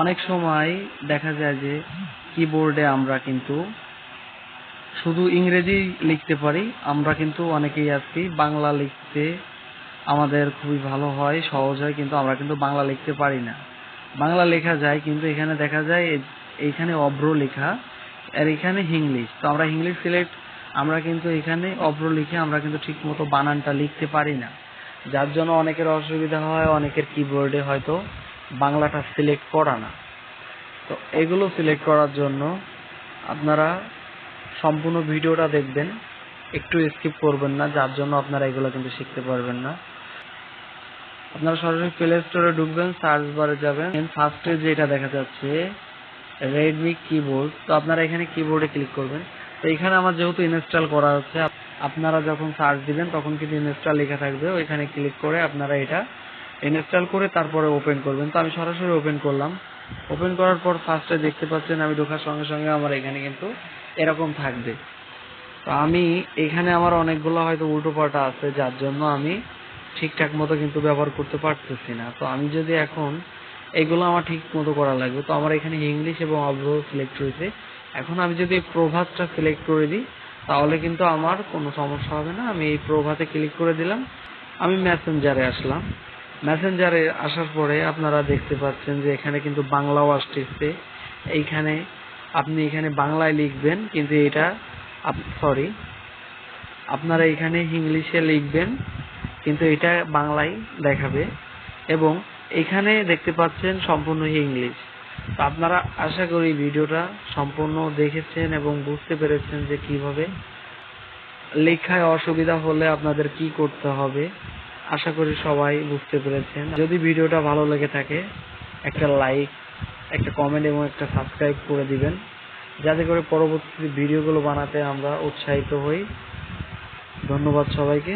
অনেক সময় দেখা যায় যে কিবোর্ডে আমরা কিন্তু শুধু ইংরেজি লিখতে পারি, আমরা কিন্তু অনেকেই আছি বাংলা লিখতে আমাদের খুবই ভালো হয়, সহজ হয়, কিন্তু আমরা কিন্তু বাংলা লিখতে পারি না। বাংলা লেখা যায় কিন্তু এখানে দেখা যায় এইখানে অভ্র লেখা আর এখানে ইংলিশ। তো আমরা ইংলিশ সিলেক্ট, আমরা কিন্তু এখানে অভ্র লিখে আমরা কিন্তু ঠিক মতো বানানটা লিখতে পারি না, যার জন্য অনেকের অসুবিধা হয়, অনেকের কিবোর্ডে হয়তো বাংলাটা সিলেক্ট করা না। তো এগুলো সিলেক্ট করার জন্য আপনারা সম্পূর্ণ ভিডিওটা দেখবেন, একটু স্কিপ করবেন না, যার জন্য আপনারা এগুলো কিন্তু শিখতে পারবেন না। আপনারা সরাসরি প্লে স্টোরে ঢুকবেন, সার্চ বারে যাবেন, ফার্স্টে যেটা দেখা যাচ্ছে রেডমি কিবোর্ড, তো আপনারা এখানে কিবোর্ডে ক্লিক করবেন। তো এখানে আমার যেহেতু ইনস্টল করা হচ্ছে, আপনারা যখন সার্চ দিবেন তখন কিন্তু ইনস্টল লেখা থাকবে, ওইখানে ক্লিক করে আপনারা এটা ইনস্টল করে তারপরে ওপেন করবেন। তো আমি সরাসরি ওপেন করলাম। ওপেন করার পর ফার্স্টে দেখতে পাচ্ছেন আমি ঢোকার সঙ্গে সঙ্গে আমার এখানে কিন্তু এরকম থাকবে। তো আমি এখানে আমার অনেকগুলো হয়তো উল্টো পাল্টা আছে, যার জন্য আমি ঠিকঠাক মতো কিন্তু ব্যবহার করতে পারতেছি না। তো আমি যদি এখন এগুলো আমার ঠিক মতো করা লাগবে, তো আমার এখানে ইংলিশ এবং অভ্র সিলেক্ট হয়েছে। এখন আমি যদি প্রভাতটা সিলেক্ট করে দিই তাহলে কিন্তু আমার কোনো সমস্যা হবে না। আমি এই প্রভাতে ক্লিক করে দিলাম, আমি মেসেঞ্জারে আসলাম। মেসেঞ্জারে আসার পরে আপনারা দেখতে পাচ্ছেন যে এখানে কিন্তু বাংলাও আসতেছে। এইখানে আপনি এখানে বাংলায় লিখবেন, কিন্তু এটা সরি, আপনারা এখানে ইংলিশে লিখবেন, কিন্তু এটা বাংলায় দেখাবে। এবং এখানে দেখতে পাচ্ছেন সম্পূর্ণ ইংলিশ। তো আপনারা আশা করি ভিডিওটা সম্পূর্ণ দেখেছেন এবং বুঝতে পেরেছেন যে কিভাবে লেখায় অসুবিধা হলে আপনাদের কি করতে হবে। আশা করি সবাই বুঝতে পেরেছেন। যদি ভিডিওটা ভালো লেগে থাকে একটা লাইক, একটা কমেন্ট এবং একটা সাবস্ক্রাইব করে দিবেন, যাতে করে পরবর্তী ভিডিওগুলো বানাতে আমরা উৎসাহিত হই। ধন্যবাদ সবাইকে।